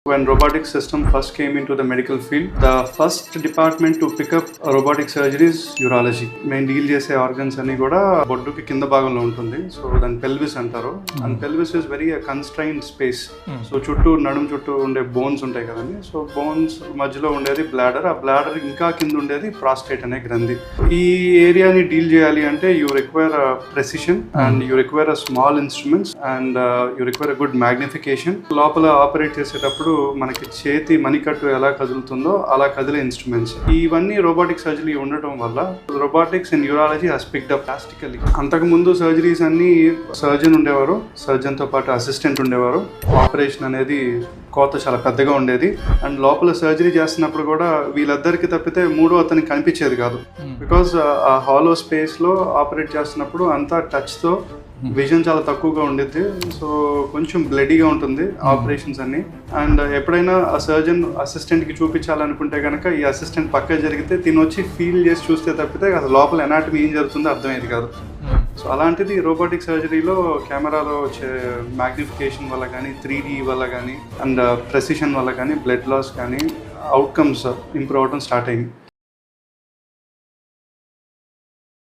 When robotic system first came into the medical field, the first department to pick up robotic surgery is urology. Main deal చేసే organs అన్ని కూడా బొడ్డుకి కింద భాగంలో ఉంటుంది. So దాన్ని pelvis అంటారు. And pelvis is very constrained space. So చుట్టూ నడుం చుట్టూ ఉండే బోన్స్ ఉంటాయి కదండి. సో బోన్స్ మధ్యలో ఉండేది బ్లాడర్. ఆ బ్లాడర్ ఇంకా కింద ఉండేది ప్రాస్టేట్ అనే గ్రంథి. ఈ ఏరియాని డీల్ చేయాలి అంటే you require precision and you require small instruments and you require good magnification. లోపల ఆపరేట్ చేసేటప్పుడు మనకి చేతి మణికట్టు ఎలా కదులుతుందో అలా కదిలే ఇన్స్ట్రుమెంట్స్. ఇవన్నీ రోబోటిక్ సర్జరీ ఉండటం వల్ల robotics in urology has picked up plastically. అంతకుముందు సర్జరీస్ అన్ని సర్జన్ ఉండేవారు, సర్జన్తో పాటు అసిస్టెంట్ ఉండేవారు. ఆపరేషన్ అనేది కోత చాలా పెద్దగా ఉండేది. అండ్ లోపల సర్జరీ చేస్తున్నప్పుడు కూడా వీళ్ళిద్దరికి తప్పితే మూడో అతనికి కనిపించేది కాదు. బికాజ్ ఆ హాలో స్పేస్లో ఆపరేట్ చేస్తున్నప్పుడు అంతా టచ్తో విజన్ చాలా తక్కువగా ఉండేది. సో కొంచెం బ్లడీగా ఉంటుంది ఆపరేషన్స్ అన్ని. అండ్ ఎప్పుడైనా ఆ సర్జన్ అసిస్టెంట్కి చూపించాలనుకుంటే కనుక ఈ అసిస్టెంట్ పక్క జరిగితే తినొచ్చి ఫీల్ చేసి చూస్తే తప్పితే అసలు లోపల ఎనాటమీ ఏం జరుగుతుందో అర్థమయ్యేది కాదు. సో అలాంటిది రోబోటిక్ సర్జరీలో కెమెరాలో వచ్చే మ్యాగ్నిఫికేషన్ వల్ల కానీ 3D వల్ల కానీ అండ్ ప్రెసిషన్ వల్ల కానీ బ్లడ్ లాస్ కానీ అవుట్కమ్స్ ఇంప్రూవ్ అవడం స్టార్ట్ అయింది.